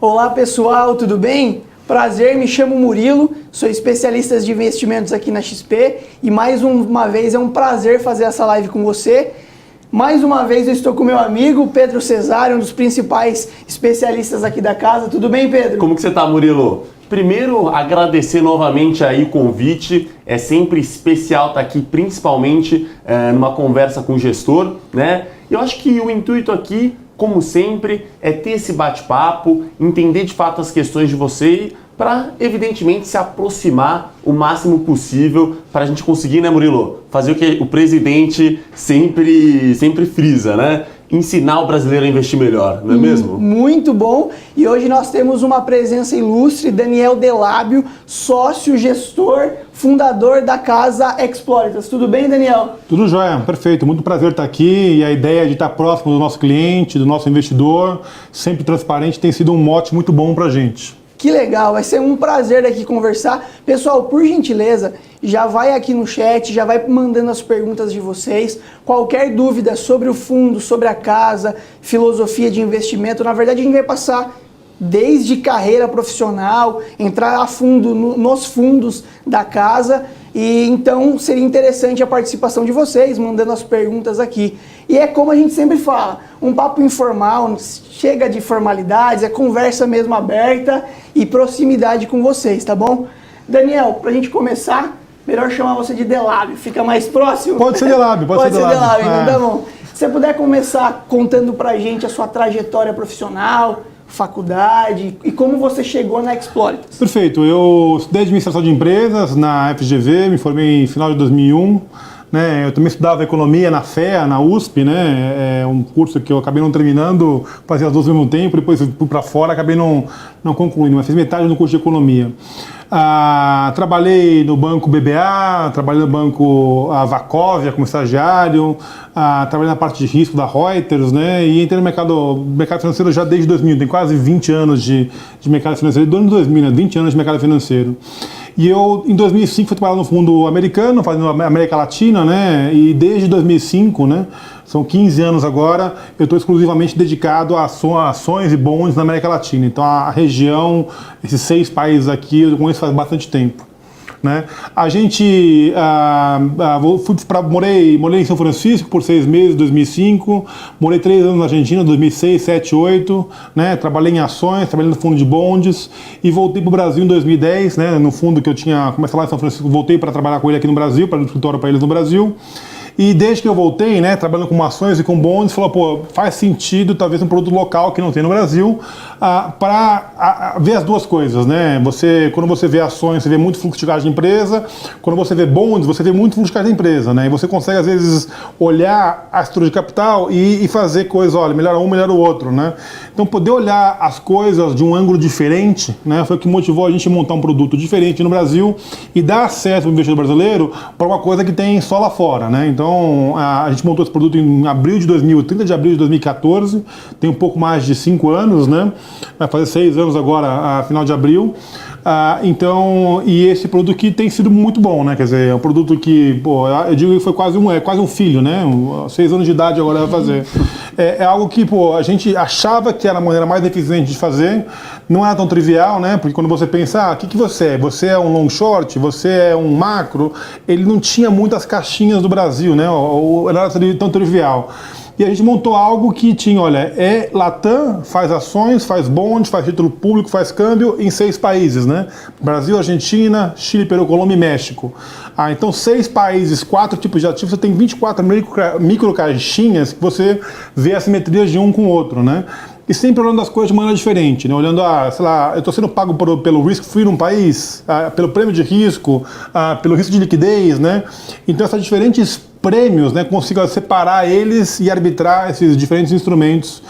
Olá pessoal, tudo bem? Prazer, me chamo Murilo, sou especialista de investimentos aqui na XP e mais uma vez é um prazer fazer essa live com você. Mais uma vez eu estou com meu amigo Pedro Cesário, um dos principais especialistas aqui da casa. Tudo bem, Pedro? Como que você está, Murilo? Primeiro, agradecer novamente aí o convite. É sempre especial estar aqui, principalmente numa conversa com o gestor, né? Eu acho que o intuito aqui, como sempre, é ter esse bate-papo, entender de fato as questões de você para, evidentemente, se aproximar o máximo possível para a gente conseguir, né, Murilo? Fazer o que o presidente sempre frisa, né? Ensinar o brasileiro a investir melhor, não é mesmo? Muito bom. E hoje nós temos uma presença ilustre, Daniel Delábio, sócio, gestor, fundador da Casa Exploritas. Tudo bem, Daniel? Tudo jóia, perfeito. Muito prazer estar aqui e a ideia de estar próximo do nosso cliente, do nosso investidor, sempre transparente, tem sido um mote muito bom para a gente. Que legal, vai ser um prazer aqui conversar. Pessoal, por gentileza, já vai aqui no chat, já vai mandando as perguntas de vocês. Qualquer dúvida sobre o fundo, sobre a casa, filosofia de investimento, na verdade a gente vai passar desde carreira profissional, entrar a fundo nos fundos da casa. E então seria interessante a participação de vocês, mandando as perguntas aqui. E é como a gente sempre fala, um papo informal, chega de formalidades, é conversa mesmo aberta e proximidade com vocês, tá bom? Daniel, pra gente começar, melhor chamar você de Delábio, fica mais próximo? Pode ser Delábio, pode ser Delábio, então tá bom. Se você puder começar contando pra gente a sua trajetória profissional, faculdade e como você chegou na Exploritas. Perfeito, eu estudei administração de empresas na FGV, me formei em final de 2001. Né, eu também estudava economia na FEA, na USP, né, é um curso que eu acabei não terminando, fazia as duas ao mesmo tempo, depois fui para fora, acabei não concluindo, mas fiz metade do curso de economia. Trabalhei no banco BBA, trabalhei no banco Wachovia como estagiário, trabalhei na parte de risco da Reuters, né, e entrei no mercado financeiro já desde 2000, tem quase 20 anos de mercado financeiro, do ano 2000, né, 20 anos de mercado financeiro. E eu, em 2005, fui trabalhar no fundo americano, fazendo América Latina, né? E desde 2005, né? São 15 anos agora, eu estou exclusivamente dedicado a ações e bons na América Latina. Então, a região, esses 6 países aqui, eu conheço faz bastante tempo. Né? A gente morei em São Francisco por 6 meses, 2005, morei 3 anos na Argentina, 2006, 7, 2008, né? Trabalhei em ações, trabalhei no fundo de bondes e voltei para o Brasil em 2010, né? No fundo que eu tinha começado lá em São Francisco, voltei para trabalhar com ele aqui no Brasil, para o escritório para eles no Brasil. E desde que eu voltei, né, trabalhando com ações e com bonds, falou, pô, faz sentido talvez um produto local que não tem no Brasil, para ver as duas coisas, né? Quando você vê ações, você vê muito fluxo de caixa de empresa, quando você vê bonds, você vê muito fluxo de caixa de empresa, né? E você consegue, às vezes, olhar a estrutura de capital e fazer coisas, olha, melhora um, melhora o outro, né? Então, poder olhar as coisas de um ângulo diferente, né, foi o que motivou a gente a montar um produto diferente no Brasil e dar acesso ao investidor brasileiro para uma coisa que tem só lá fora, né? Então, a gente montou esse produto em abril de 30 de abril de 2014, tem um pouco mais de 5 anos, né? Vai fazer 6 anos agora, a final de abril. E esse produto aqui tem sido muito bom, né? Quer dizer, é um produto que, pô, eu digo que foi quase um filho, né? 6 anos de idade agora vai fazer. É algo que, pô, a gente achava que era a maneira mais eficiente de fazer, não era tão trivial, né? Porque quando você pensa, o que você é? Você é um long short? Você é um macro? Ele não tinha muitas caixinhas do Brasil, né? Ou era tão trivial. E a gente montou algo que tinha, olha, Latam, faz ações, faz bonde, faz título público, faz câmbio em 6 países, né? Brasil, Argentina, Chile, Peru, Colômbia e México. Então 6 países, 4 tipos de ativos, você tem 24 micro caixinhas que você vê assimetrias de um com o outro, né? E sempre olhando as coisas de maneira diferente, né? Olhando, sei lá, eu estou sendo pago pelo risk free num país, pelo prêmio de risco, pelo risco de liquidez, né? Então essas diferentes prêmios, né, consiga separar eles e arbitrar esses diferentes instrumentos.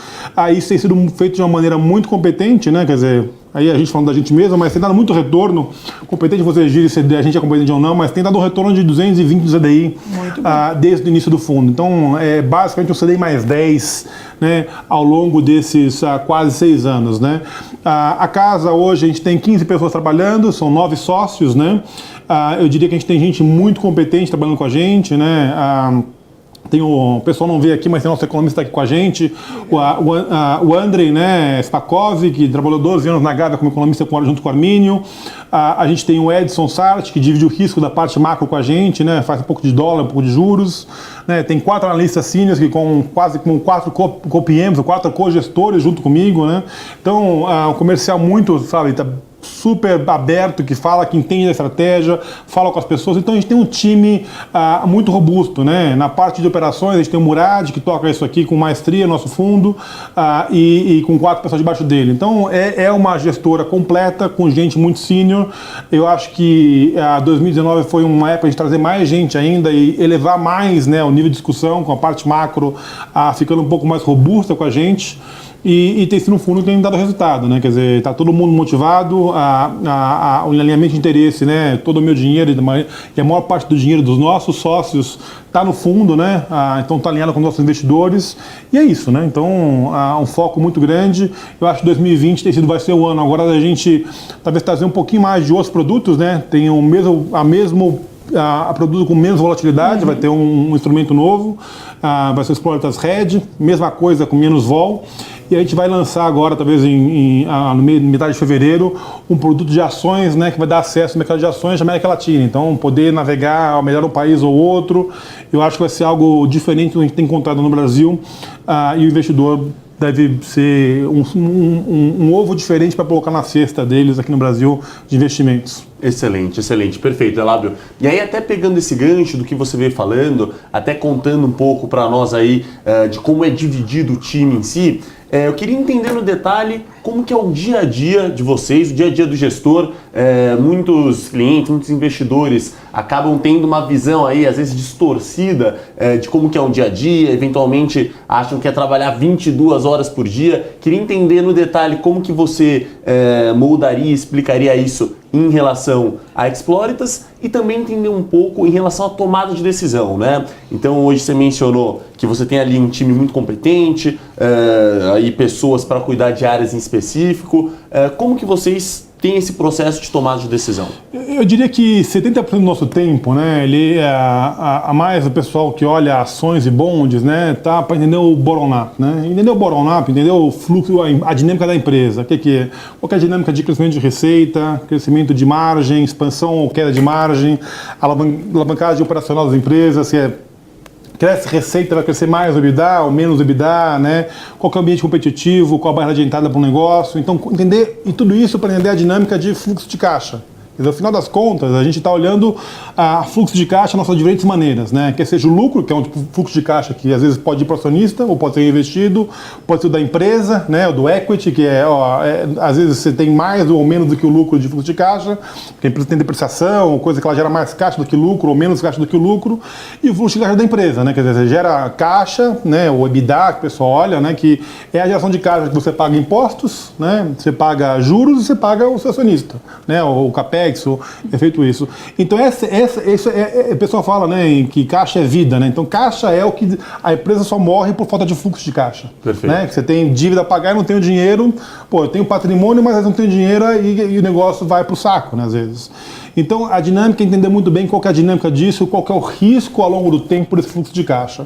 Isso tem sido feito de uma maneira muito competente, né, quer dizer, aí a gente falando da gente mesmo, mas tem dado muito retorno, competente você dizer se a gente é competente ou não, mas tem dado um retorno de 220 do CDI desde o início do fundo. Então, é basicamente um CDI mais 10, né, ao longo desses quase 6 anos, né. A casa hoje a gente tem 15 pessoas trabalhando, são 9 sócios, né. Eu diria que a gente tem gente muito competente trabalhando com a gente, né. O pessoal não vê aqui, mas tem nosso economista aqui com a gente, o Andrei, né, Spakov, que trabalhou 12 anos na Gávea como economista junto com o Armínio. A gente tem o Edson Sart, que divide o risco da parte macro com a gente, né, faz um pouco de dólar, um pouco de juros. Né, tem 4 analistas seniors que quase com 4 co-PMs, ou 4 co-gestores junto comigo. Né. Então, o comercial muito, sabe, tá super aberto, que fala, que entende a estratégia, fala com as pessoas. Então a gente tem um time muito robusto, né? Na parte de operações a gente tem o Murad, que toca isso aqui com maestria, nosso fundo, e com 4 pessoas debaixo dele. Então é uma gestora completa, com gente muito sênior. Eu acho que 2019 foi uma época de trazer mais gente ainda e elevar mais, né, o nível de discussão, com a parte macro ficando um pouco mais robusta com a gente. E tem sido um fundo que tem dado resultado, né? Quer dizer, está todo mundo motivado, o alinhamento de interesse, né? Todo o meu dinheiro e a maior parte do dinheiro dos nossos sócios está no fundo, né? Então está alinhado com os nossos investidores e é isso, né? Então um foco muito grande. Eu acho que 2020 vai ser o ano agora da gente talvez trazer um pouquinho mais de outros produtos, né? Tem a produto com menos volatilidade, vai ter um instrumento novo, vai ser o Exploritas Red, mesma coisa com menos vol, e a gente vai lançar agora, talvez no metade de fevereiro, um produto de ações, né, que vai dar acesso ao mercado de ações da América Latina, então poder navegar melhor um país ou outro, eu acho que vai ser algo diferente do que a gente tem encontrado no Brasil, e o investidor deve ser um ovo diferente para colocar na cesta deles aqui no Brasil de investimentos. Excelente, excelente, perfeito, Elábio. E aí, até pegando esse gancho do que você veio falando, até contando um pouco para nós aí de como é dividido o time em si, eu queria entender no detalhe como que é o dia a dia de vocês, o dia a dia do gestor. Muitos clientes, muitos investidores acabam tendo uma visão aí, às vezes distorcida, de como que é um dia a dia, eventualmente acham que é trabalhar 22 horas por dia. Queria entender no detalhe como que você moldaria e explicaria isso em relação a Exploritas e também entender um pouco em relação à tomada de decisão, né? Então hoje você mencionou que você tem ali um time muito competente, aí pessoas para cuidar de áreas em específico. Como que vocês têm esse processo de tomada de decisão? Eu diria que 70% do nosso tempo, né, ele a mais o pessoal que olha ações e bondes, né, tá para entender o bottom-up, né? Entender o bottom-up, entender o fluxo, a dinâmica da empresa. Qual é a dinâmica de crescimento de receita, crescimento de margem, expansão ou queda de margem, alavancagem operacional das empresas, se cresce receita, vai crescer mais o EBITDA ou menos o EBITDA, né? Qual que é o ambiente competitivo, qual a barreira de entrada para o negócio. Então, entender, e tudo isso para entender a dinâmica de fluxo de caixa. Quer dizer, ao final das contas, a gente está olhando fluxo de caixa de diferentes maneiras, né? Quer seja o lucro, que é um tipo de fluxo de caixa que às vezes pode ir para o acionista, ou pode ser investido, pode ser da empresa, né? O do equity, que às vezes você tem mais ou menos do que o lucro de fluxo de caixa, porque a empresa tem depreciação, coisa que ela gera mais caixa do que lucro, ou menos caixa do que o lucro, e o fluxo de caixa da empresa, né? Quer dizer, você gera caixa, né? O EBITDA, que o pessoal olha, né? Que é a geração de caixa que você paga impostos, né? Você paga juros e você paga o seu acionista, né? O CAPEX, é feito isso. Então o pessoal fala, né, que caixa é vida, né? Então caixa é o que a empresa só morre por falta de fluxo de caixa. Perfeito. Né? Você tem dívida a pagar e não tem o dinheiro, eu tenho patrimônio, mas eu não tenho dinheiro e o negócio vai para o saco, né, às vezes. Então a dinâmica é entender muito bem qual que é a dinâmica disso, qual que é o risco ao longo do tempo desse fluxo de caixa.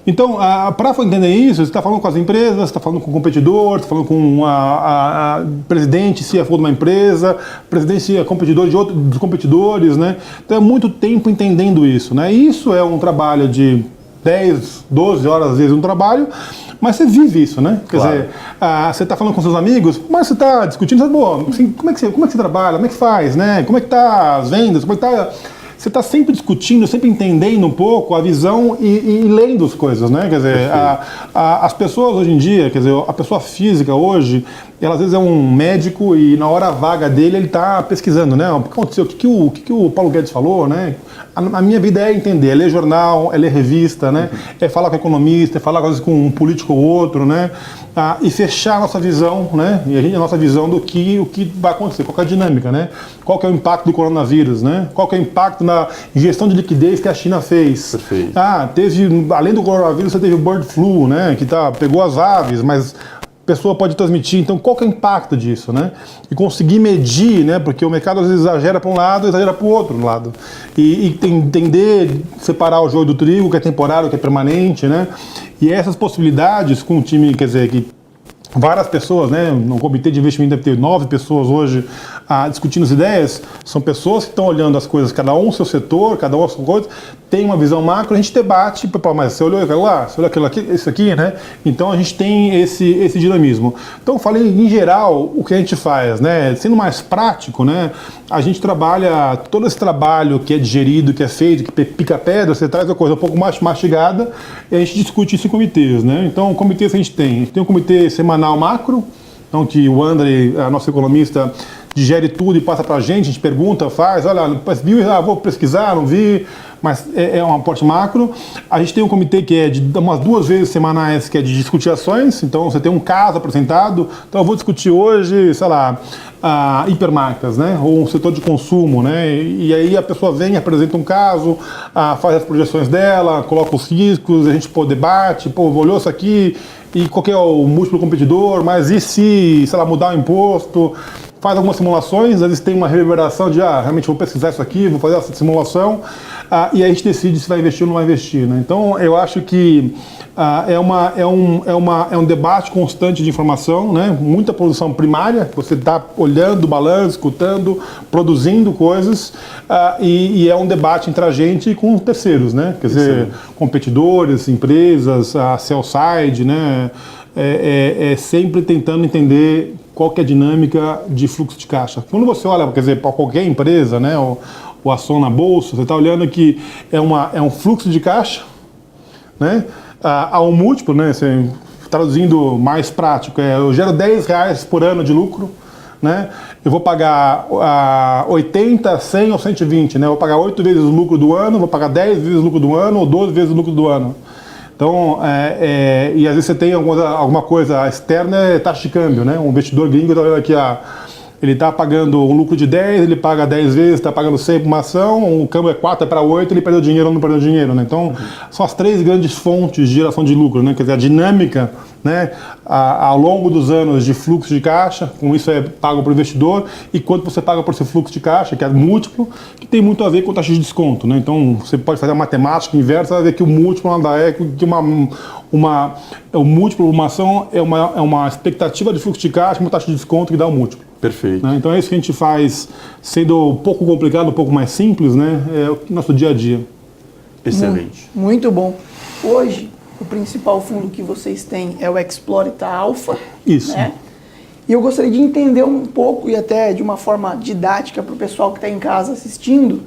Então, para entender isso, você está falando com as empresas, você está falando com o competidor, você está falando com a presidente, CFO de uma empresa, presidente, competidor dos competidores, né? Então é muito tempo entendendo isso, né? Isso é um trabalho de 10, 12 horas, às vezes, um trabalho, mas você vive isso, né? Quer dizer, você está falando com seus amigos, mas você está discutindo, assim, como é que você trabalha, como é que faz, né? Como é que tá as vendas, como é que tá... Você está sempre discutindo, sempre entendendo um pouco a visão e lendo as coisas, né? Quer dizer, as pessoas hoje em dia, quer dizer, a pessoa física hoje, ela às vezes é um médico e na hora vaga dele ele está pesquisando, né? O que aconteceu? O que o Paulo Guedes falou, né? A minha vida é entender, é ler jornal, é ler revista, né? É falar com economista, é falar às vezes com um político ou outro, né? E fechar a nossa visão, né? E a nossa visão do que vai acontecer, qual que é a dinâmica, né? Qual que é o impacto do coronavírus, né? Qual que é o impacto na injeção de liquidez que a China fez. Perfeito. Além do coronavírus, você teve o bird flu, né? Que pegou as aves, mas pessoa pode transmitir, então qual que é o impacto disso, né? E conseguir medir, né? Porque o mercado às vezes exagera para um lado, exagera para o outro lado. E entender, separar o joio do trigo, o que é temporário, o que é permanente, né? E essas possibilidades com um time, quer dizer, que várias pessoas, né? No comitê de investimento deve ter 9 pessoas hoje discutindo as ideias. São pessoas que estão olhando as coisas, cada um seu setor, cada um a sua coisa, tem uma visão macro, a gente debate, mas você olhou aquilo lá, você olhou aquilo aqui, isso aqui, né? Então a gente tem esse dinamismo. Então eu falei, em geral, o que a gente faz, né? Sendo mais prático, né? A gente trabalha, todo esse trabalho que é digerido, que é feito, que pica pedra, você traz a coisa um pouco mais mastigada e a gente discute isso em comitês, né? Então, comitês que a gente tem um comitê semanal macro, então que o André, nosso economista, digere tudo e passa para a gente pergunta, faz, olha, viu, vou pesquisar, não vi, mas é um aporte macro. A gente tem um comitê que é de umas 2 vezes semanais, que é de discutir ações, então você tem um caso apresentado, então eu vou discutir hoje, sei lá, hipermarcas, né, ou um setor de consumo, né, e aí a pessoa vem, apresenta um caso, faz as projeções dela, coloca os riscos, a gente debate, olhou isso aqui, e qual que é o múltiplo competidor, mas e se, sei lá, mudar o imposto, faz algumas simulações, às vezes tem uma reverberação de, realmente vou pesquisar isso aqui, vou fazer essa simulação, e aí a gente decide se vai investir ou não vai investir, né? Então, eu acho que é um debate constante de informação, né? Muita produção primária, você está olhando o balanço, escutando, produzindo coisas, e é um debate entre a gente e com terceiros, né? Quer dizer, competidores, empresas, a sell side, né? Sempre tentando entender qual que é a dinâmica de fluxo de caixa. Quando você olha, quer dizer, para qualquer empresa, né, ou ação na bolsa, você está olhando que é um fluxo de caixa, né, há um múltiplo, né, assim, traduzindo mais prático, eu gero R$10 por ano de lucro, né, eu vou pagar 80, 100 ou 120, né, eu vou pagar 8 vezes o lucro do ano, vou pagar 10 vezes o lucro do ano ou 12 vezes o lucro do ano. Então, e às vezes você tem alguma coisa externa, é taxa de câmbio, né? Um investidor gringo está olhando aqui, ele está pagando um lucro de 10, ele paga 10 vezes, está pagando 100 por uma ação, o câmbio é 4 para 8, ele perdeu dinheiro ou não perdeu dinheiro, né? Então, são as 3 grandes fontes de geração de lucro, né? Quer dizer, a dinâmica, né, ao longo dos anos de fluxo de caixa, com isso é pago para o investidor, e quanto você paga por esse fluxo de caixa, que é múltiplo, que tem muito a ver com taxa de desconto, né? Então, você pode fazer a matemática inversa, vai ver que o múltiplo nada é que o múltiplo de uma ação é uma expectativa de fluxo de caixa, uma taxa de desconto que dá o múltiplo. Perfeito. Né? Então é isso que a gente faz, sendo um pouco complicado, um pouco mais simples, né? É o nosso dia a dia. Excelente. Muito bom. Hoje, o principal fundo que vocês têm é o Explorita Alpha. Isso. Né? E eu gostaria de entender um pouco, e até de uma forma didática para o pessoal que está em casa assistindo,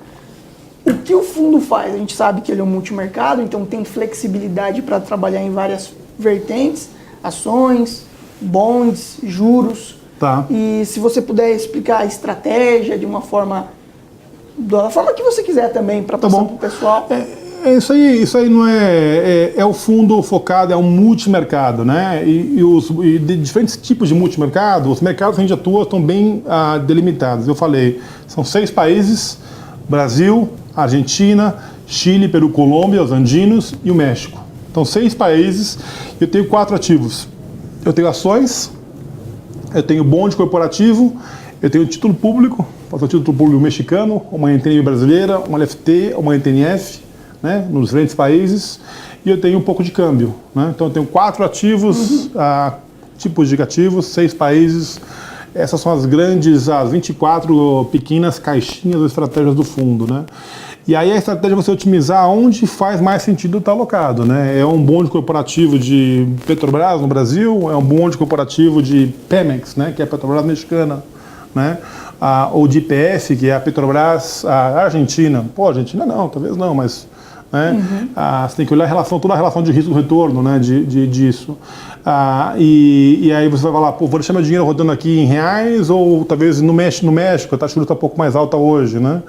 o que o fundo faz. A gente sabe que ele é um multimercado, então tem flexibilidade para trabalhar em várias vertentes, ações, bonds, juros. Tá. E se você puder explicar a estratégia de uma forma, da forma que você quiser também, para passar para o pessoal. Isso aí não é o fundo focado, é um multimercado, né? E de diferentes tipos de multimercado, os mercados que a gente atua estão bem delimitados. Eu falei, são 6 países: Brasil, Argentina, Chile, Peru, Colômbia, os andinos e o México. Então 6 países, eu tenho 4 ativos. Eu tenho ações, eu tenho bonde corporativo, eu tenho título público, posso ter título público mexicano, uma NTN brasileira, uma LFT, uma NTNF, né, nos diferentes países, e eu tenho um pouco de câmbio, né? Então eu tenho 4 ativos, tipos de ativos, 6 países. Essas são as 24 pequenas caixinhas das estratégias do fundo, né? E aí a estratégia é você otimizar onde faz mais sentido estar alocado, né? É um bonde corporativo de Petrobras no Brasil, é um bonde corporativo de Pemex, né, que é a Petrobras mexicana, né? Ou de IPF, que é a Petrobras argentina. Pô, Argentina não, talvez não, mas... né? Você tem que olhar toda a relação de risco-retorno, né, disso. E aí você vai falar, vou deixar meu dinheiro rodando aqui em reais ou talvez no México, a taxa de juros está um pouco mais alta hoje, né?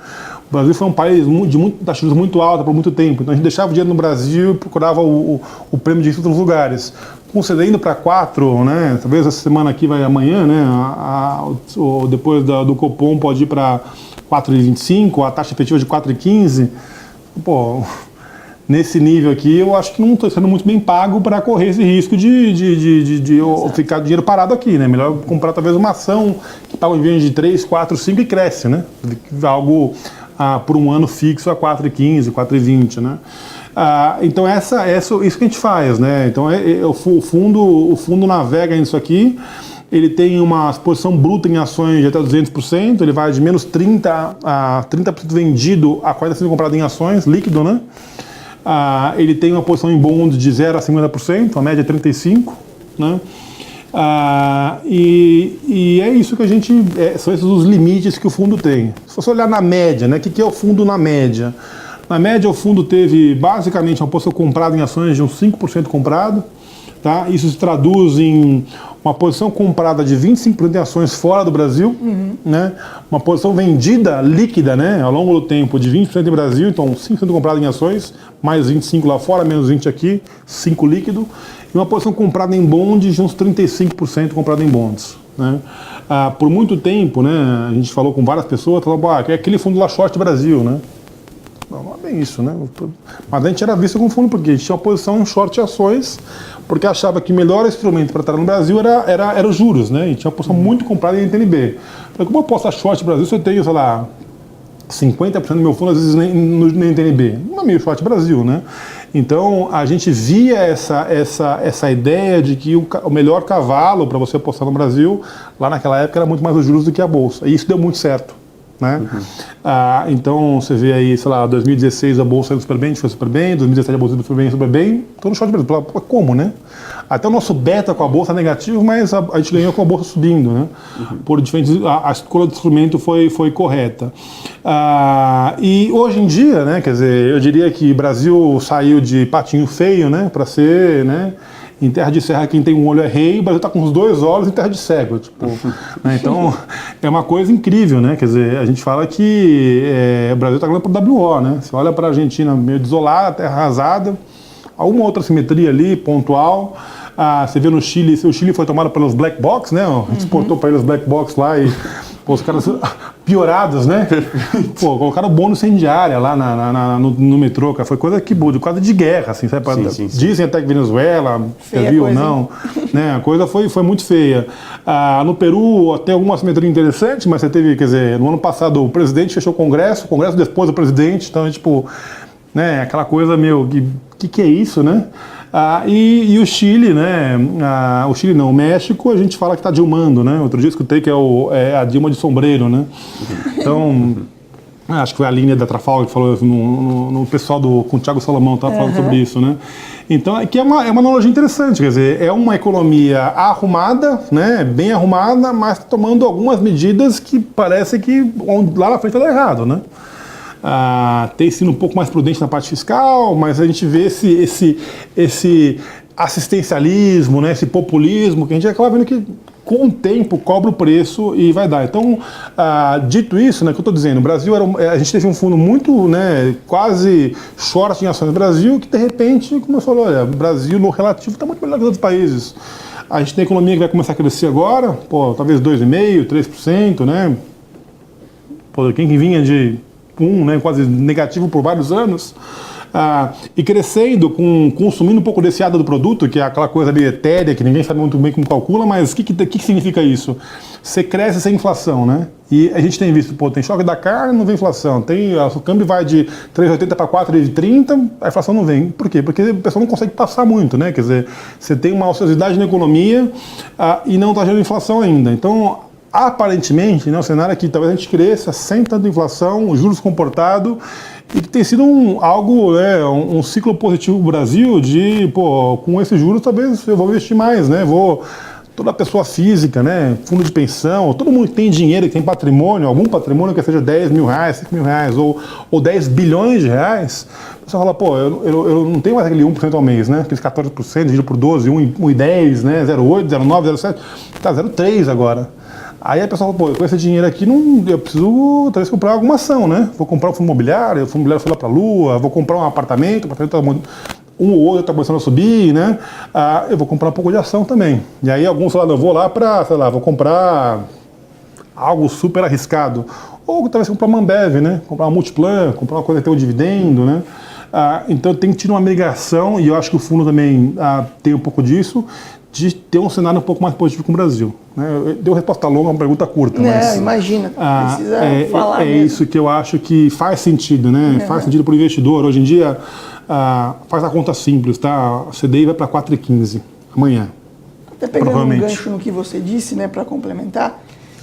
O Brasil foi um país de taxa de juros muito alta por muito tempo, então a gente deixava o dinheiro no Brasil e procurava o prêmio de risco em outros lugares. Concedendo para 4, né? Talvez essa semana aqui vai amanhã, né? Depois do Copom pode ir para 4,25, a taxa efetiva de 4,15. Pô, nesse nível aqui, eu acho que não estou sendo muito bem pago para correr esse risco de eu ficar com dinheiro parado aqui, né? Melhor comprar talvez uma ação que paga um dividendo de 3, 4, 5 e cresce, né? Algo por um ano fixo a 4,15, 4,20, né? Então isso que a gente faz, né? Então o fundo navega nisso aqui. Ele tem uma exposição bruta em ações de até 200%, ele vai de menos 30% a 30% vendido a 40% comprado em ações, líquido, né? Ele tem uma posição em bonds de 0 a 50%, a média é 35%, né? E é isso que a gente... são esses os limites que o fundo tem. Se você olhar na média, né? O que é o fundo na média? Na média, o fundo teve basicamente uma posição comprada em ações de uns 5% comprado. Tá? Isso se traduz em uma posição comprada de 25% em ações fora do Brasil, né? Uma posição vendida líquida, né? Ao longo do tempo de 20% em Brasil, então 5% comprado em ações, mais 25% lá fora, menos 20% aqui, 5% líquido, e uma posição comprada em bonds de uns 35% comprada em bonds. Né? Por muito tempo, né, a gente falou com várias pessoas, falou, é aquele fundo lá short Brasil, né? Não é bem isso, né? Mas a gente era visto como fundo porque a gente tinha uma posição em short ações, porque achava que o melhor instrumento para estar no Brasil era os juros, né? E tinha uma posição muito comprada em NTNB. Falei, como eu posso estar short Brasil se eu tenho, sei lá, 50% do meu fundo às vezes no NTNB? Não é meio short Brasil, né? Então a gente via essa ideia de que o melhor cavalo para você apostar no Brasil, lá naquela época, era muito mais os juros do que a Bolsa. E isso deu muito certo. Né? Então você vê aí, sei lá, 2016 a bolsa foi super bem, 2017 a bolsa foi super bem, todo no short Brasil. Como, né? Até o nosso beta com a bolsa é negativo, mas a gente ganhou com a bolsa subindo, né? Por diferentes, a escolha do instrumento foi correta. E hoje em dia, né, quer dizer, eu diria que o Brasil saiu de patinho feio, né, para ser, né, em terra de serra quem tem um olho é rei, o Brasil está com os 2 olhos em terra de cego, tipo, né? Então é uma coisa incrível, né? Quer dizer, a gente fala que o Brasil está ganhando por WO, né? Você olha para a Argentina meio desolada, terra arrasada, alguma outra simetria ali, pontual. Você vê no Chile, o Chile foi tomado pelos black box, né? A gente exportou para eles black box lá e os caras piorados, né? Pô, colocaram bônus incendiária lá no metrô, cara. Foi coisa que quase de guerra, assim, sabe? Sim. Dizem até que Venezuela, você viu ou não, né? A coisa foi muito feia. No Peru tem alguma simetria interessante, mas você teve, quer dizer, no ano passado o presidente fechou o Congresso depois do presidente, então é tipo, né? Aquela coisa meio, que é isso, né? E o Chile, né? O Chile não, o México, a gente fala que está dilmando, né? Outro dia eu escutei que é a Dilma de sombreiro, né? Então, acho que foi a linha da Trafalgar que falou no pessoal com o Thiago Salomão, estava falando sobre isso, né? Então, aqui é uma analogia interessante, quer dizer, é uma economia arrumada, né? Bem arrumada, mas tomando algumas medidas que parece que lá na frente vai dar errado, né? Tem sido um pouco mais prudente na parte fiscal, mas a gente vê esse assistencialismo, né, esse populismo, que a gente acaba vendo que com o tempo cobra o preço e vai dar. Então, dito isso, né, que eu estou dizendo, o Brasil a gente teve um fundo muito, né, quase short em ações no Brasil, que de repente começou a olha, o Brasil no relativo está muito melhor que os outros países. A gente tem a economia que vai começar a crescer agora, talvez 2,5%, 3%, né? Quem que vinha de né, quase negativo por vários anos, e crescendo, consumindo um pouco desse ADA do produto, que é aquela coisa ali etérea, que ninguém sabe muito bem como calcula, mas o que significa isso? Você cresce sem inflação, né? E a gente tem visto, tem choque da carne, não vem inflação, o câmbio vai de 3,80 para 4,30, a inflação não vem. Por quê? Porque o pessoal não consegue passar muito, né? Quer dizer, você tem uma ociosidade na economia e não está gerando inflação ainda. Então, aparentemente, né, o cenário é que talvez a gente cresça sem tanta inflação, juros comportados, e que tem sido algo, né, um ciclo positivo para o Brasil de, com esses juros talvez eu vou investir mais, né, toda pessoa física, né, fundo de pensão, todo mundo que tem dinheiro, que tem patrimônio, algum patrimônio que seja 10 mil reais, 5 mil reais ou 10 bilhões de reais, o pessoal fala, eu não tenho mais aquele 1% ao mês, né, aqueles 14% dividido por 12, 1,10, né, 0,8, 0,9, 0,7, tá 0,3 agora. Aí a pessoa fala, com esse dinheiro aqui, eu preciso talvez comprar alguma ação, né? Vou comprar um fundo imobiliário, o fundo imobiliário foi lá para a lua, vou comprar um apartamento um ou outro está começando a subir, né? Eu vou comprar um pouco de ação também. E aí alguns falam, eu vou lá para, sei lá, vou comprar algo super arriscado. Ou talvez comprar uma Ambev, né? Comprar uma Multiplan, comprar uma coisa que tem um dividendo, né? Então tem tido uma migração, e eu acho que o fundo também tem um pouco disso, de ter um cenário um pouco mais positivo com o Brasil. Né? Deu resposta longa, uma pergunta curta, mas... Imagina, precisa falar mesmo. É isso que eu acho que faz sentido, né? Faz sentido para o investidor. Hoje em dia, faz a conta simples, tá? A CDI vai para 4,15 amanhã. Até pegando um gancho no que você disse, né, para complementar,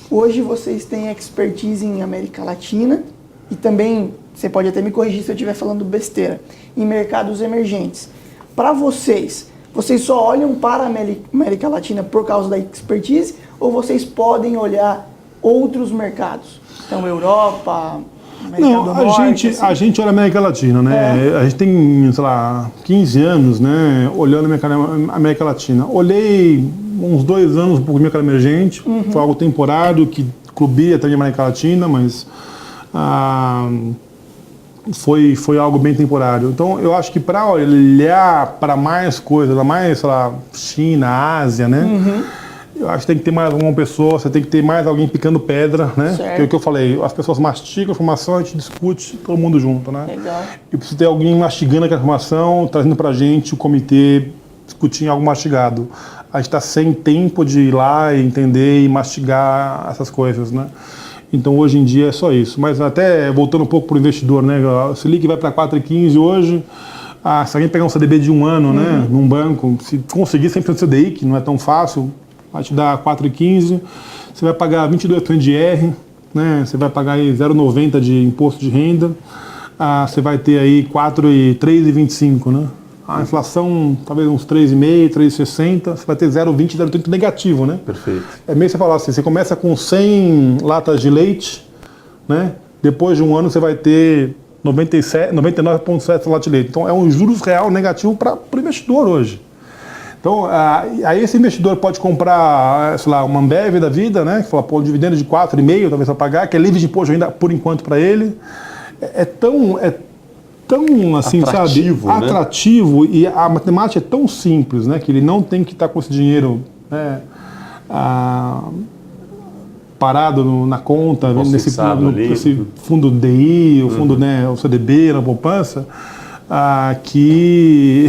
hoje vocês têm expertise em América Latina e também, você pode até me corrigir se eu estiver falando besteira, em mercados emergentes. Para vocês só olham para a América Latina por causa da expertise ou vocês podem olhar outros mercados? Então, Europa, América do Norte... A gente olha a América Latina, né? A gente tem, sei lá, 15 anos, né, olhando a América Latina. Olhei uns 2 anos para o mercado emergente, foi algo temporário, que clubia também a América Latina, mas... Foi algo bem temporário. Então, eu acho que para olhar para mais coisas, mais, sei lá, China, Ásia, né? Eu acho que tem que ter mais uma pessoa, você tem que ter mais alguém picando pedra, né? Que é o que eu falei, as pessoas mastigam a informação, a gente discute, todo mundo junto, né? Legal. E precisa ter alguém mastigando aquela informação, trazendo pra gente o comitê, discutir algo mastigado. A gente está sem tempo de ir lá e entender e mastigar essas coisas, né? Então, hoje em dia é só isso. Mas até voltando um pouco para o investidor, né? A Selic vai para 4,15 hoje. Se alguém pegar um CDB de 1 ano, né, num banco, se conseguir 100% CDI, que não é tão fácil, vai te dar 4,15. Você vai pagar 22% de IR, né? Você vai pagar aí 0,90 de imposto de renda. Você vai ter aí 3,25, né? A inflação, talvez uns 3,5, 3,60, você vai ter 0,20, 0,30 negativo, né? Perfeito. É meio que você falar assim, você começa com 100 latas de leite, né? Depois de 1 ano você vai ter 99,7 latas de leite. Então é um juros real negativo para o investidor hoje. Então, aí esse investidor pode comprar, sei lá, uma Ambev da vida, né? Que fala, pô, um dividendo de 4,5, talvez para pagar, que é livre de imposto ainda por enquanto para ele. É tão assim, atrativo, sabe? Né? Atrativo, e a matemática é tão simples, né? Que ele não tem que estar com esse dinheiro, né, parado na conta, nesse fundo DI, o fundo, né, o CDB, na poupança, que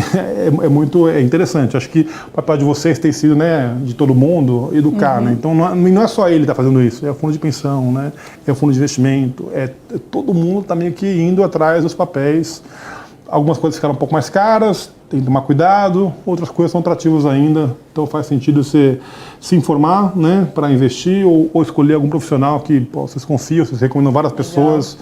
é interessante. Acho que o papel de vocês tem sido, né, de todo mundo, educar, né? Então não é só ele que está fazendo isso, é o fundo de pensão, né? É o fundo de investimento, todo mundo está meio que indo atrás dos papéis. Algumas coisas ficaram um pouco mais caras, tem que tomar cuidado, outras coisas são atrativas ainda, então faz sentido você se informar, né, para investir ou escolher algum profissional que vocês confiam, vocês recomendam várias pessoas.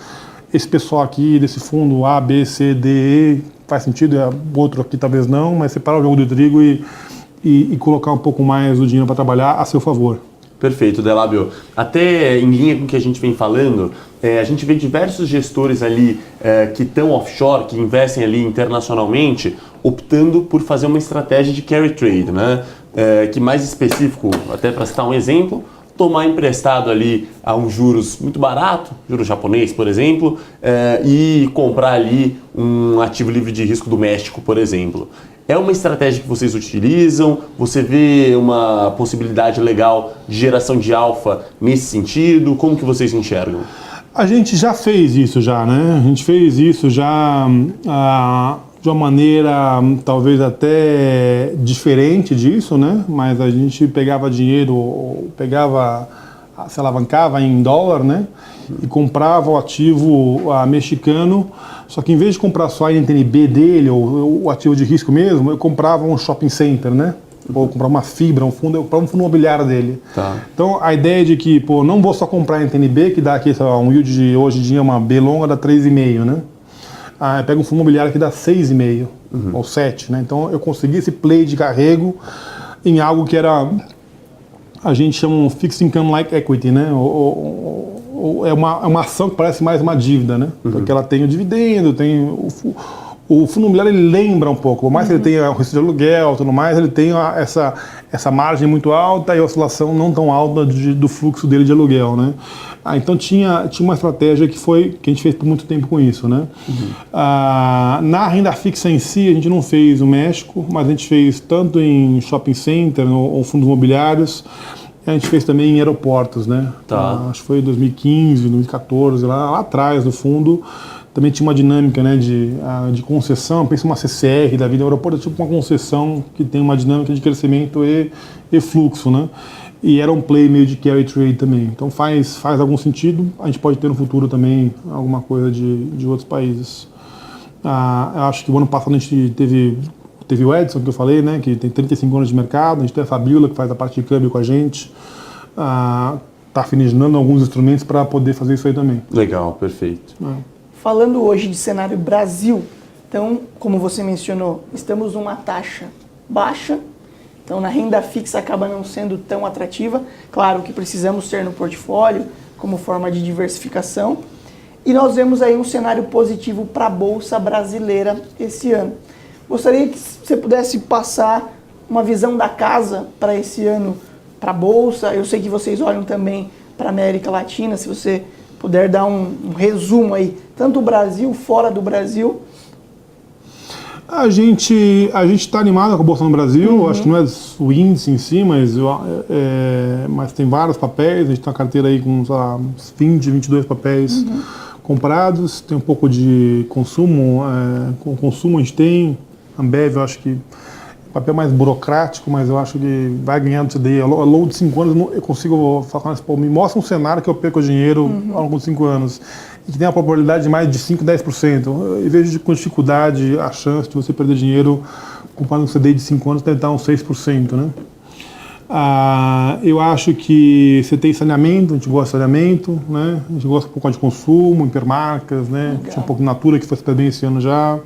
Esse pessoal aqui desse fundo A, B, C, D, E, faz sentido, o outro aqui talvez não, mas separar o jogo do trigo e colocar um pouco mais do dinheiro para trabalhar a seu favor. Perfeito, Delábio. Até em linha com o que a gente vem falando, a gente vê diversos gestores ali que estão offshore, que investem ali internacionalmente, optando por fazer uma estratégia de carry trade, né? Que mais específico, até para citar um exemplo, tomar emprestado ali a um juros muito barato, juros japonês, por exemplo, e comprar ali um ativo livre de risco doméstico, por exemplo. É uma estratégia que vocês utilizam? Você vê uma possibilidade legal de geração de alfa nesse sentido? Como que vocês enxergam? A gente já fez isso já, né? A gente fez isso já de uma maneira talvez até diferente disso, né? Mas a gente pegava dinheiro, se alavancava em dólar, né? E comprava o ativo mexicano, só que em vez de comprar só a NTNB dele, ou o ativo de risco mesmo, eu comprava um shopping center, né? Ou comprar uma fibra, um fundo imobiliário dele. Tá. Então a ideia de que, pô, não vou só comprar a NTNB, que dá aqui, sei lá, um yield de hoje em dia, uma B longa dá 3,5, né? Pega um fundo imobiliário que dá 6,5 ou 7, né? Então eu consegui esse play de carrego em algo que era, a gente chama um fixed income like equity, né? É uma ação que parece mais uma dívida, né? Porque ela tem o dividendo, tem o fundo imobiliário, ele lembra um pouco, por mais que ele tenha o risco de aluguel, tudo mais, ele tem essa margem muito alta e a oscilação não tão alta do fluxo dele de aluguel, né? Então tinha uma estratégia que a gente fez por muito tempo com isso, né? Na renda fixa em si, a gente não fez no México, mas a gente fez tanto em shopping center ou fundos imobiliários. A gente fez também em aeroportos, né? Tá. Acho que foi em 2015, 2014, lá atrás no fundo. também tinha uma dinâmica, né, de concessão. Pensa uma CCR da vida, o aeroporto é tipo uma concessão que tem uma dinâmica de crescimento e fluxo, né? E era um play meio de carry trade também. Então faz algum sentido. A gente pode ter no futuro também alguma coisa de outros países. Eu acho que o ano passado a gente teve o Edson, que eu falei, né, que tem 35 anos de mercado. A gente tem a Fabiola, que faz a parte de câmbio com a gente. Está afinizando alguns instrumentos para poder fazer isso aí também. Legal, perfeito. Falando hoje de cenário Brasil, então, como você mencionou, estamos numa taxa baixa, então na renda fixa acaba não sendo tão atrativa. Claro que precisamos ter no portfólio como forma de diversificação. E nós vemos aí um cenário positivo para a Bolsa Brasileira esse ano. Gostaria que você pudesse passar uma visão da casa para esse ano para a Bolsa. Eu sei que vocês olham também para a América Latina, se você puder dar um resumo aí, tanto o Brasil, fora do Brasil. A gente está animado com a Bolsa no Brasil, acho que não é o índice em si, mas tem vários papéis, a gente tem uma carteira aí com, sei lá, uns 20, 22 papéis comprados, tem um pouco de consumo, com consumo a gente tem, Ambev eu acho que papel mais burocrático, mas eu acho que vai ganhando CDI. Ao longo de 5 anos eu consigo falar, me mostra um cenário que eu perco dinheiro ao longo de 5 anos e que tem uma probabilidade de mais de 5, 10%. Eu vejo com dificuldade a chance de você perder dinheiro comparando um CDI de 5 anos tentar uns 6%, né? Eu acho que você tem saneamento, a gente gosta de saneamento, né? A gente gosta um pouco de consumo, hipermarcas, né? Tinha um pouco de Natura que foi super bem esse ano já.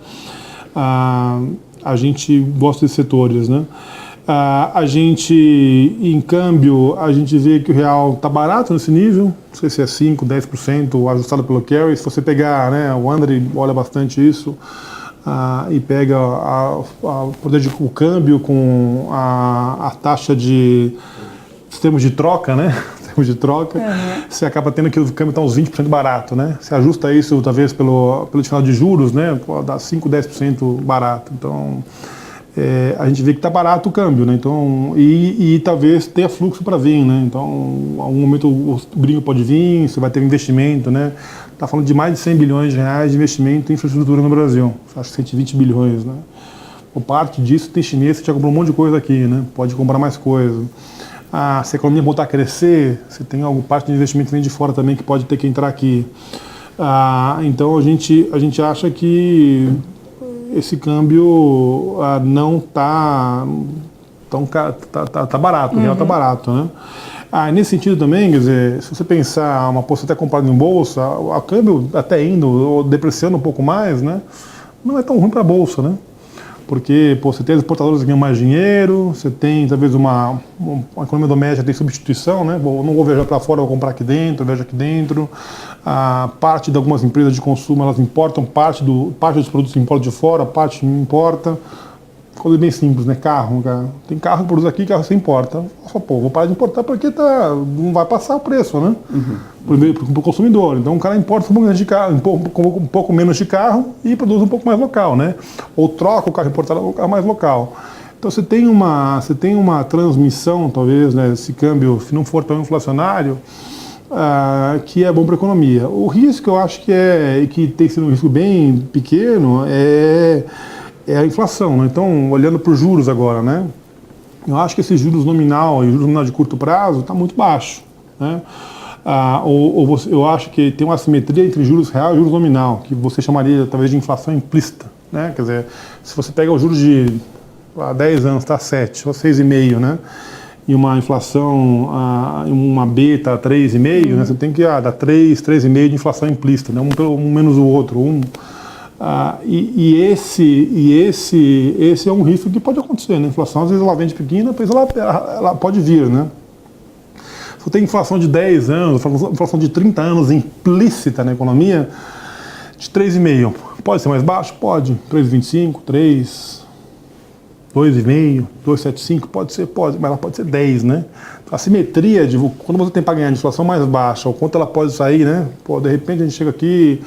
A gente gosta desses setores, né? A gente, em câmbio, a gente vê que o real está barato nesse nível, não sei se é 5%, 10% ajustado pelo carry. Se você pegar, né, o André olha bastante isso, e pega o câmbio com a taxa de termos de troca, né? De troca, você acaba tendo que o câmbio está uns 20% barato, né? Você ajusta isso, talvez, pelo final de juros, né? Dá 5, 10% barato. Então, a gente vê que está barato o câmbio, né? Então, e talvez tenha fluxo para vir, né? Então, em algum momento o gringo pode vir, você vai ter investimento, né? Está falando de mais de 100 bilhões de reais de investimento em infraestrutura no Brasil. Acho que 120 bilhões, né? Por parte disso, tem chinês que já comprou um monte de coisa aqui, né? Pode comprar mais coisa. Se a economia voltar a crescer, você tem alguma parte de investimento que vem de fora também que pode ter que entrar aqui. Então a gente acha que esse câmbio não está tão tá barato, o real está barato, né? Nesse sentido também, quer dizer, se você pensar uma posição até comprada em bolsa, o câmbio até indo, ou depreciando um pouco mais, né? Não é tão ruim para a bolsa, né? Porque você tem os exportadores que ganham mais dinheiro, você tem talvez uma economia doméstica tem substituição, né? Não vou viajar para fora, vou comprar aqui dentro, vejo aqui dentro. Parte de algumas empresas de consumo, elas importam, parte dos produtos importam de fora, parte não importa. Coisa bem simples, né? Carro, cara. Tem carro que produz aqui, carro você importa. Vou parar de importar porque não vai passar o preço, né? Para o consumidor. Então o cara importa um pouco menos de carro e produz um pouco mais local, né? Ou troca o carro importado pelo carro mais local. Então você tem uma transmissão, talvez, né? Esse câmbio, se não for tão inflacionário, que é bom para a economia. O risco, eu acho que tem sido um risco bem pequeno, é a inflação, né? Então, olhando para os juros agora, né? Eu acho que esse juros nominal e juros nominal de curto prazo está muito baixo, né? Eu acho que tem uma assimetria entre juros real e juros nominal, que você chamaria talvez de inflação implícita, né? Quer dizer, se você pega os juros de 10 anos, está 7 ou 6,5, né? E uma inflação, uma B está 3,5, né? Você tem que dar 3,5 de inflação implícita, né? Um menos o outro, esse é um risco que pode acontecer, né? A inflação, às vezes, ela vem de pequena, depois ela pode vir, né? Se você tem inflação de 10 anos, inflação de 30 anos implícita na economia, de 3,5, pode ser mais baixo? Pode. 3,25, 3, 2,5, 2,75, pode, mas ela pode ser 10, né? A simetria de quando você tem para ganhar de inflação mais baixa, o quanto ela pode sair, né? De repente a gente chega aqui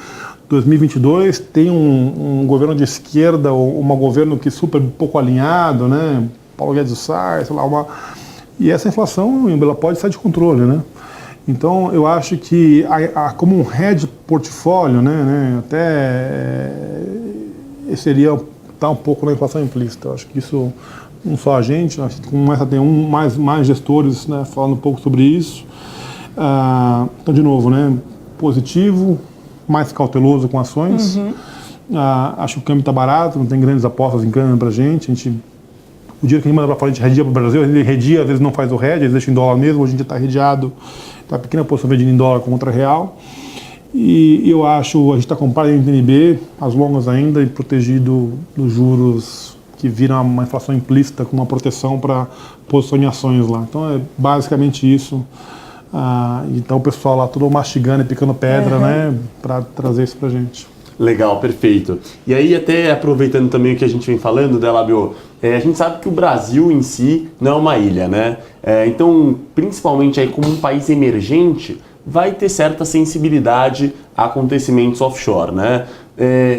2022 tem um governo de esquerda, ou um governo que super pouco alinhado, né? Paulo Guedes sai, sei lá, e essa inflação ela pode sair de controle, né? Então, eu acho que como um hedge portfólio, né, até seria estar um pouco na inflação implícita. Eu acho que isso, não só a gente, começa a ter mais gestores, né, falando um pouco sobre isso. Então, de novo, né, positivo, mais cauteloso com ações. Acho que o câmbio está barato, não tem grandes apostas em câmbio para a gente. O dinheiro que a gente manda para fora, a gente redia para o Brasil, a gente redia, às vezes não faz o hedge, eles deixam em dólar mesmo, hoje em dia está redeado, está pequena posição vendida em dólar contra real. E eu acho, a gente está comprado em NTNB, as longas ainda, e protegido dos juros que viram uma inflação implícita com uma proteção para posição em ações lá. Então é basicamente isso. Então o pessoal lá todo mastigando e picando pedra, né, para trazer isso para a gente. Legal, perfeito. E aí, até aproveitando também o que a gente vem falando, Labio, a gente sabe que o Brasil em si não é uma ilha, né? Então, principalmente aí como um país emergente, vai ter certa sensibilidade a acontecimentos offshore, né?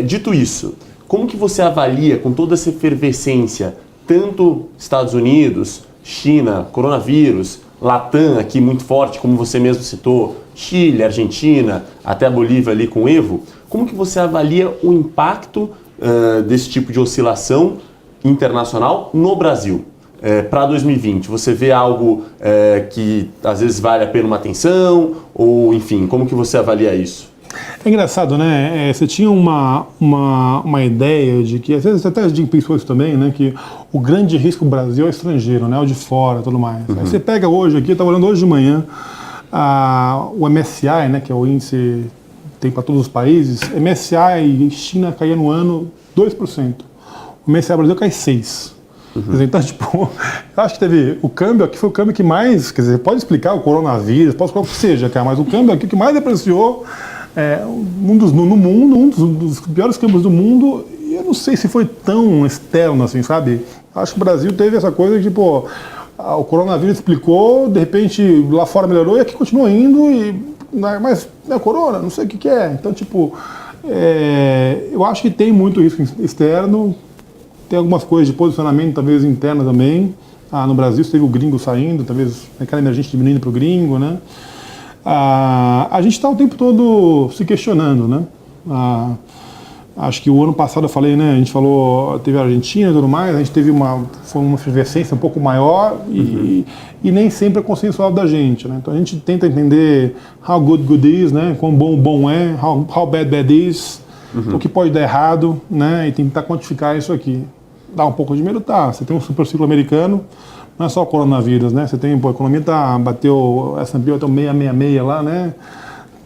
Dito isso, como que você avalia com toda essa efervescência, tanto Estados Unidos, China, coronavírus, Latam aqui muito forte, como você mesmo citou, Chile, Argentina, até a Bolívia ali com o Evo, como que você avalia o impacto desse tipo de oscilação internacional no Brasil para 2020? Você vê algo que às vezes vale a pena uma atenção? Ou, enfim, como que você avalia isso? É engraçado, né? Você tinha uma ideia de que, às vezes até a gente pensou isso também, né? Que o grande risco do Brasil é o estrangeiro, né? O de fora e tudo mais. Aí você pega hoje aqui, eu estava olhando hoje de manhã, o MSCI, né? Que é o índice tem para todos os países, MSCI e China caía no ano 2%. O MSCI Brasil cai 6%. Quer dizer, então, tipo, eu acho que teve o câmbio aqui foi o câmbio que mais, quer dizer, pode explicar o coronavírus, pode explicar o que seja, cara, mas o câmbio aqui que mais depreciou no mundo, um dos piores câmbios do mundo, e eu não sei se foi tão externo assim, sabe? Acho que o Brasil teve essa coisa que, pô, o coronavírus explicou, de repente lá fora melhorou e aqui continua indo, mas é corona, não sei o que é. Então, tipo, eu acho que tem muito risco externo, tem algumas coisas de posicionamento, talvez interno também. No Brasil, teve o gringo saindo, talvez aquela emergência diminuindo para o gringo, né? A gente está o tempo todo se questionando, né? Acho que o ano passado eu falei, né? A gente falou, teve a Argentina e tudo mais, a gente teve uma efervescência um pouco maior e nem sempre é consensual da gente, né? Então a gente tenta entender how good is, né? Quão bom é, how bad is, o que pode dar errado, né? E tentar quantificar isso aqui. Dá um pouco de medo, tá? Você tem um super ciclo americano, não é só o coronavírus, né? Você tem, a economia bateu, S&P bateu 666 lá, né?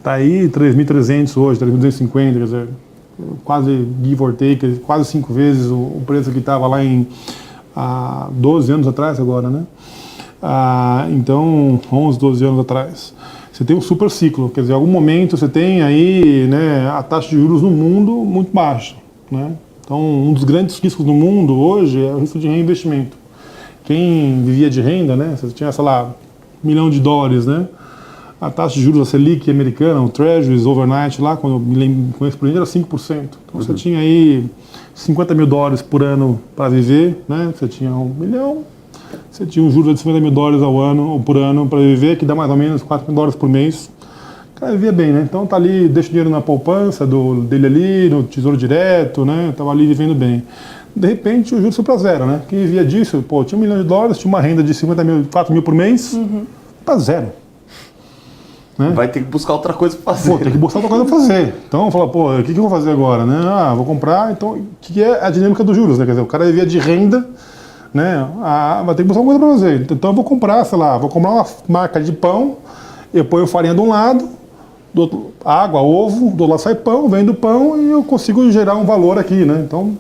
Tá aí 3.300 hoje, 3.250, quer dizer, quase give or take, quase 5 vezes o preço que estava lá há 12 anos atrás agora, né? Então, 11, 12 anos atrás. Você tem um super ciclo, quer dizer, em algum momento você tem aí, né, a taxa de juros no mundo muito baixa, né? Então, um dos grandes riscos no mundo hoje é o risco de reinvestimento. Quem vivia de renda, né, você tinha, sei lá, $1 milhão, né? A taxa de juros da Selic americana, o Treasuries overnight lá, quando eu me conheço por gente, era 5%. Então você tinha aí $50 mil por ano para viver, né? Você tinha $1 milhão, você tinha um juros de $50 mil ao ano, ou por ano para viver, que dá mais ou menos $4 mil por mês. O cara vivia bem, né? Então tá ali, deixa o dinheiro na poupança dele ali, no tesouro direto, né? Tava ali vivendo bem. De repente o juros foi para zero, né? Quem vivia disso, pô, tinha $1 milhão, tinha uma renda de 50 mil, 4 mil por mês, para zero. Né? Vai ter que buscar outra coisa para fazer. Pô, tem que buscar outra coisa para fazer. Então, fala, pô, o que eu vou fazer agora? Né? Vou comprar. Então, o que é a dinâmica dos juros? Né? Quer dizer, o cara vivia de renda, né? Vai ter que buscar alguma coisa para fazer. Então, eu vou comprar, sei lá, vou comprar uma marca de pão, eu ponho farinha de um lado, do outro, água, ovo, do outro lado sai pão, vendo pão e eu consigo gerar um valor aqui, né? Então,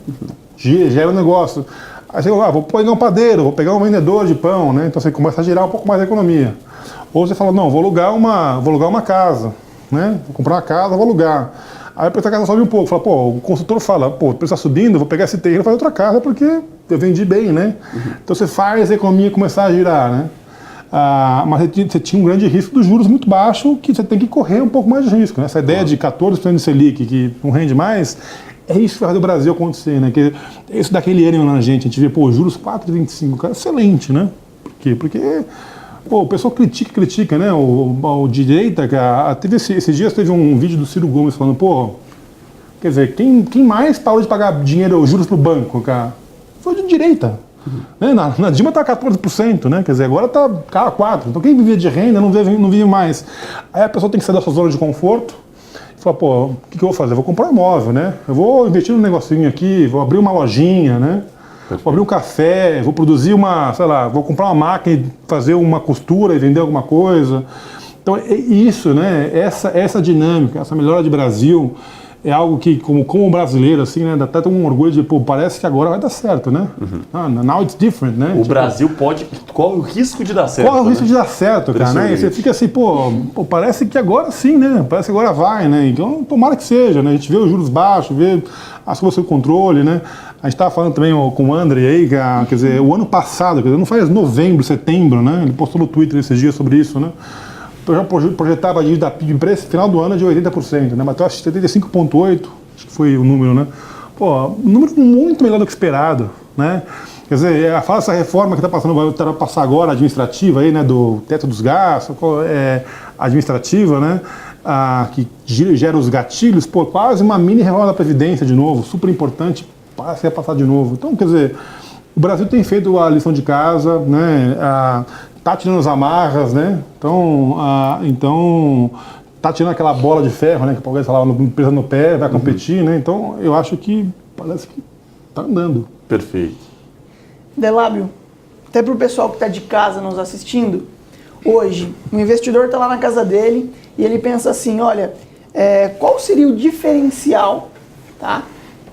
gera um negócio. Aí você vou pegar um padeiro, vou pegar um vendedor de pão, né? Então, você começa a gerar um pouco mais a economia. Ou você fala, não, vou alugar uma casa, né? Vou comprar uma casa, vou alugar. Aí o preço da casa sobe um pouco. Fala, pô, o consultor fala, pô, o preço está subindo, vou pegar esse terreno e fazer outra casa porque eu vendi bem, né? Então você faz a economia começar a girar, né? Mas você tinha um grande risco dos juros muito baixo que você tem que correr um pouco mais de risco, né? Essa ideia de 14% de Selic que não rende mais, é isso que vai fazer o Brasil acontecer, né? Que é isso daquele ânimo na gente, a gente vê, pô, juros 4,25, cara, excelente, né? Por quê? Porque Pô, o pessoal critica, né? O direita, cara, esses dias teve um vídeo do Ciro Gomes falando, pô, quer dizer, quem mais parou de pagar dinheiro, juros pro banco, cara? Foi de direita. Né? Na Dilma tá 14%, né? Quer dizer, agora tá 4%. Então quem vivia de renda não vive mais. Aí a pessoa tem que sair da sua zona de conforto e falar, pô, o que eu vou fazer? Eu vou comprar um imóvel, né? Eu vou investir num negocinho aqui, vou abrir uma lojinha, né? Vou abrir um café, vou produzir vou comprar uma máquina e fazer uma costura e vender alguma coisa. Então, isso, né? Essa dinâmica, essa melhora de Brasil é algo que, como brasileiro, assim, né? Dá até um orgulho de, pô, parece que agora vai dar certo, né? Now it's different, né? O Brasil corre o risco de dar certo. Corre o risco de dar certo, cara, né? E você fica assim, pô, parece que agora sim, né? Parece que agora vai, né? Então, tomara que seja, né? A gente vê os juros baixos, vê as coisas sob controle, né? A gente estava falando também com o André aí, quer dizer, o ano passado, quer dizer, não faz novembro, setembro, né? Ele postou no Twitter esses dias sobre isso, né? Eu já projetava a dívida PIB em preço final do ano de 80%, né? Bateu acho que 75,8%, acho que foi o número, né? Pô, um número muito melhor do que esperado, né? Quer dizer, fala essa reforma que vai passar agora, administrativa aí, né? Do teto dos gastos, administrativa, né? Que gera os gatilhos, pô, quase uma mini reforma da Previdência de novo, super importante, vai passar de novo. Então, quer dizer, o Brasil tem feito a lição de casa, né? Tá tirando as amarras, né? Então tá tirando aquela bola de ferro, né? Que o Palmeiras falava, presa no pé, vai competir, né? Então eu acho que parece que tá andando. Perfeito. Delábio, até pro pessoal que tá de casa nos assistindo, hoje o investidor tá lá na casa dele e ele pensa assim, olha, qual seria o diferencial, tá,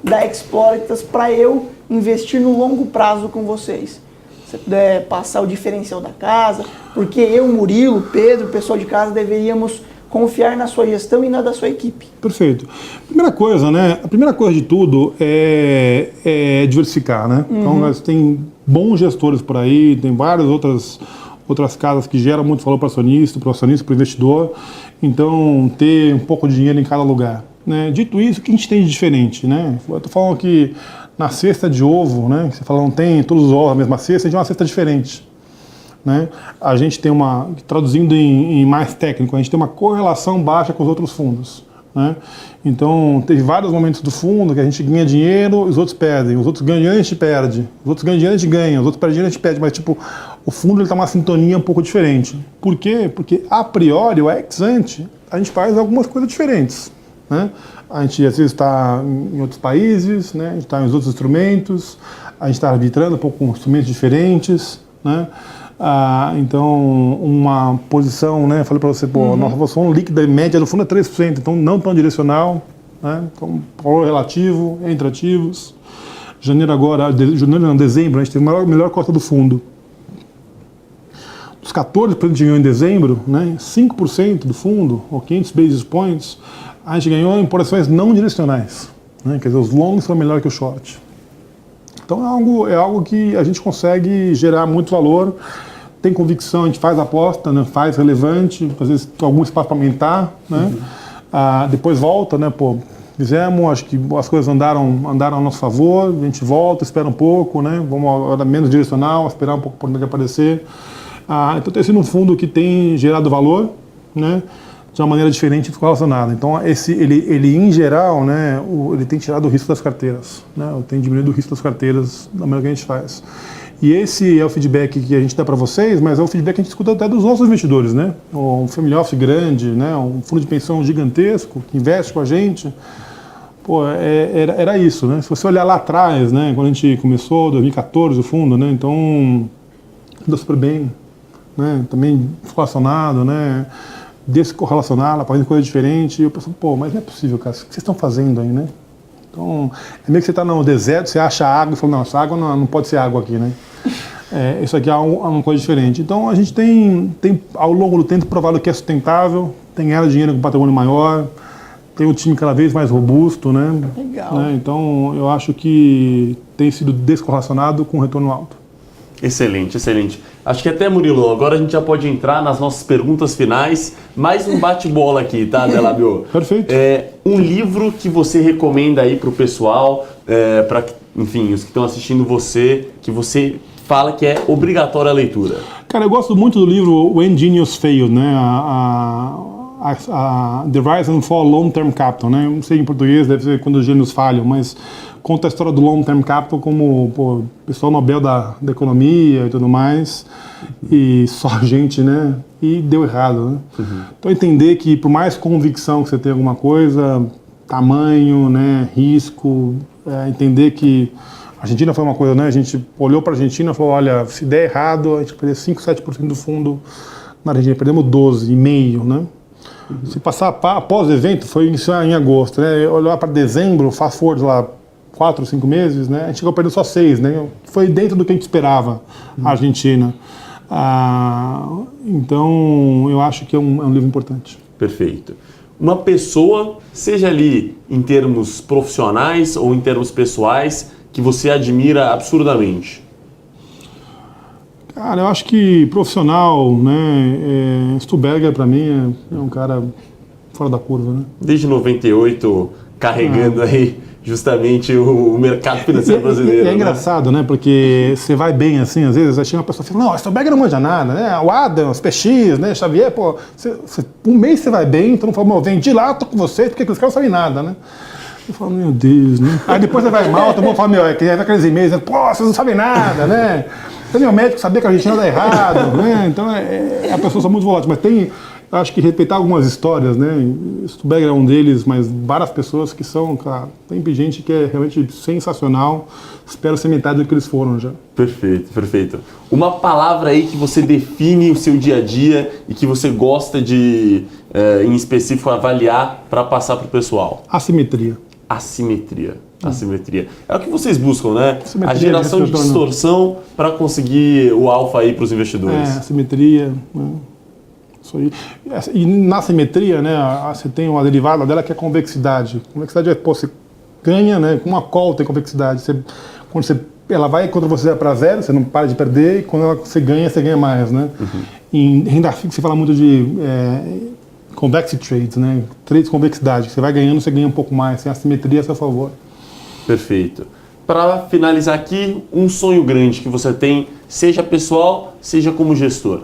da Exploritas para eu investir no longo prazo com vocês? Se você puder passar o diferencial da casa, porque eu, Murilo, Pedro, o pessoal de casa deveríamos confiar na sua gestão e na da sua equipe. Perfeito. Primeira coisa, né? A primeira coisa de tudo é diversificar, né? Então, nós tem bons gestores por aí, tem várias outras casas que geram muito valor para o acionista, para o investidor. Então, ter um pouco de dinheiro em cada lugar. Né? Dito isso, o que a gente tem de diferente? Né? Eu estou falando que na cesta de ovo, né? Você fala, não tem todos os ovos na mesma cesta, a gente tem uma cesta diferente. Né? A gente tem traduzindo em mais técnico, a gente tem uma correlação baixa com os outros fundos. Né? Então, teve vários momentos do fundo que a gente ganha dinheiro, os outros perdem, os outros ganham dinheiro, a gente perde, os outros ganham dinheiro, a gente ganha, os outros perdem dinheiro, a gente perde, mas tipo, o fundo está numa sintonia um pouco diferente. Por quê? Porque a priori, o ex ante, a gente faz algumas coisas diferentes. Né? A gente às vezes está em outros países, né? A gente está em outros instrumentos, a gente está arbitrando um pouco com instrumentos diferentes. Né? Então, uma posição, né? Falei para você, pô, nossa posição líquida média do fundo é 3%, então não tão direcional, né? Então, valor relativo, entre ativos. Dezembro, a gente teve a melhor cota do fundo. Dos 14% que a gente ganhou em dezembro, né? 5% do fundo, ou 500 basis points, a gente ganhou em posições não direcionais. Né? Quer dizer, os longs foram melhor que o short. Então é algo que a gente consegue gerar muito valor, tem convicção, a gente faz aposta, né? Faz relevante, às vezes tem algum espaço para aumentar, né? Depois volta, né? Pô, fizemos, acho que as coisas andaram a nosso favor, a gente volta, espera um pouco, né? Vamos agora menos direcional, esperar um pouco para poder aparecer. Então tem sido um fundo que tem gerado valor, né? De uma maneira diferente do relacionado. Então, ele em geral, né, ele tem tirado o risco das carteiras, né, tem diminuído o risco das carteiras da maneira que a gente faz. E esse é o feedback que a gente dá para vocês, mas é o feedback que a gente escuta até dos nossos investidores, né? Um family office grande, né, um fundo de pensão gigantesco que investe com a gente. Pô, era isso, né? Se você olhar lá atrás, né, quando a gente começou, 2014, o fundo, né, então deu super bem, né, também relacionado, né? Descorrelacionada, fazendo coisa diferente, e eu penso, pô, mas não é possível, cara, o que vocês estão fazendo aí, né? Então, é meio que você está no deserto, você acha água e fala, não, essa água não pode ser água aqui, né? Isso aqui é uma coisa diferente. Então, a gente tem ao longo do tempo provado que é sustentável, tem ganhado dinheiro com patrimônio maior, tem um time cada vez mais robusto, né? Legal. Né? Então, eu acho que tem sido descorrelacionado com retorno alto. Excelente, excelente. Acho que até, Murilo, agora a gente já pode entrar nas nossas perguntas finais. Mais um bate-bola aqui, tá, Delábio? Perfeito. Um livro que você recomenda aí para o pessoal, para, enfim, os que estão assistindo você, que você fala que é obrigatória a leitura. Cara, eu gosto muito do livro When Genius Failed, né? The Rise and Fall Long Term Capital, né? Não sei em português, deve ser quando os gênios falham, mas conta a história do Long Term Capital como pessoal Nobel da economia e tudo mais, e só gente, né? E deu errado, né? Então entender que por mais convicção que você tenha alguma coisa, tamanho, né? Risco, entender que a Argentina foi uma coisa, né? A gente olhou para a Argentina e falou, olha, se der errado, a gente perdeu 5, 7% do fundo na Argentina, perdemos 12,5%, né? Se passar após o evento, foi iniciar em agosto, né? Olhar para dezembro, fast forward lá 4, 5 meses, né? A gente chegou a perder só 6, né? Foi dentro do que a gente esperava, a Argentina. Então, eu acho que é um livro importante. Perfeito. Uma pessoa, seja ali em termos profissionais ou em termos pessoais, que você admira absurdamente? Cara, eu acho que profissional, né? Stuberger, para mim, é um cara fora da curva, né? Desde 98, carregando aí justamente o mercado financeiro brasileiro. É engraçado, né? Porque você vai bem assim, às vezes, aí chega uma pessoa e fala, não, Stuberger não manja nada, né? O Adams, PX, né? Xavier, pô, um mês você vai bem, então não fala, vendi lá, tô com você, porque os caras não sabem nada, né? Eu falo, meu Deus, né? Aí depois você vai mal, todo mundo fala, meu, aqueles e-mails, né? Pô, vocês não sabem nada, né? Então, meu médico sabia que a Argentina dá errado, né? Então, a pessoa são muito volátil, mas tem, acho que respeitar algumas histórias, né? Stuberger é um deles, mas várias pessoas que são, cara, tem gente que é realmente sensacional, espero ser metade do que eles foram já. Perfeito, perfeito. Uma palavra aí que você define o seu dia a dia e que você gosta de, em específico, avaliar para passar para o pessoal. Assimetria. Assimetria. Assimetria. É o que vocês buscam, né? Assimetria, a geração de distorção para conseguir o alfa aí para os investidores. Assimetria. Né? Isso aí. E na assimetria, né, você tem uma derivada dela que é a convexidade. Convexidade é, você ganha, né? Com uma call tem convexidade. Ela vai contra você para zero, você não para de perder, e quando você ganha mais, né? Em renda fixa você fala muito de convexity trades, né? Trades de convexidade. Você vai ganhando, você ganha um pouco mais. Tem assimetria a seu favor. Perfeito. Para finalizar aqui, um sonho grande que você tem, seja pessoal, seja como gestor.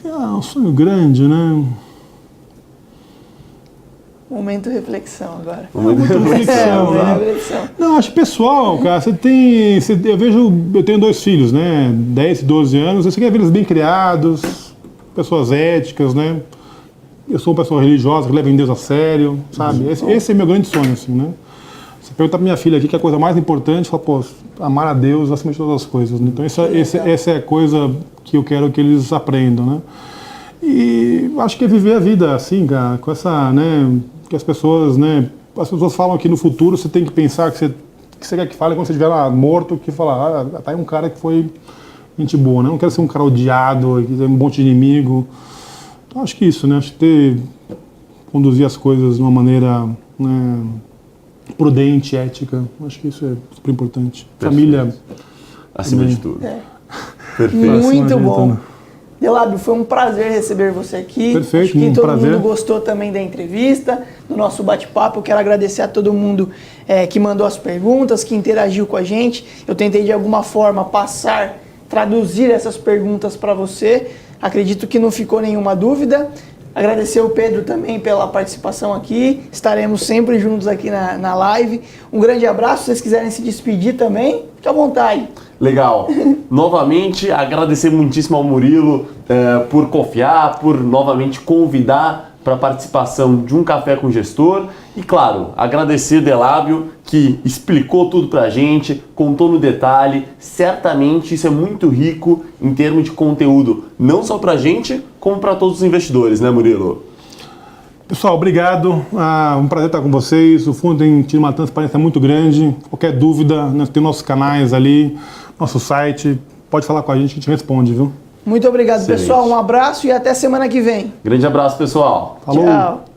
Um sonho grande, né? Momento reflexão agora. Momento reflexão. Reflexão. Não, acho pessoal, cara, eu tenho 2 filhos, né? 10 e 12 anos, você quer ver eles bem criados, pessoas éticas, né? Eu sou uma pessoa religiosa que leva em Deus a sério, sabe? Esse é meu grande sonho, assim, né? Você perguntar pra minha filha aqui que é a coisa mais importante, fala, pô, amar a Deus acima de todas as coisas, né? Então essa é a coisa que eu quero que eles aprendam, né? E acho que é viver a vida assim, cara, com essa, né? Que as pessoas, né? As pessoas falam que no futuro você tem que pensar que você quer que fale quando você estiver lá morto, que falar, tá aí um cara que foi gente boa, né? Não quero ser um cara odiado, que tem um monte de inimigo. Então acho que isso, né? Acho que conduzir as coisas de uma maneira, né, prudente, ética. Acho que isso é super importante. Perfeito. Família acima também. de tudo. Perfeito. Muito bom. Né? Delábio, foi um prazer receber você aqui. Perfeito, acho que todo prazer. mundo gostou também da entrevista, do nosso bate-papo. Eu quero agradecer a todo mundo que mandou as perguntas, que interagiu com a gente. Eu tentei de alguma forma traduzir essas perguntas para você. Acredito que não ficou nenhuma dúvida. Agradecer o Pedro também pela participação aqui. Estaremos sempre juntos aqui na live. Um grande abraço. Se vocês quiserem se despedir também, fique à vontade. Legal. Novamente, agradecer muitíssimo ao Murilo por confiar, por novamente convidar para a participação de um Café com Gestor. E claro, agradecer Delábio, que explicou tudo para a gente, contou no detalhe. Certamente isso é muito rico em termos de conteúdo, não só para a gente, como para todos os investidores, né, Murilo? Pessoal, obrigado. Um prazer estar com vocês. O fundo tem tido uma transparência muito grande. Qualquer dúvida, nós temos nossos canais ali, nosso site. Pode falar com a gente que a gente responde, viu? Muito obrigado, Excelente. pessoal. Um abraço e até semana que vem. Grande abraço, pessoal. Falou. Tchau.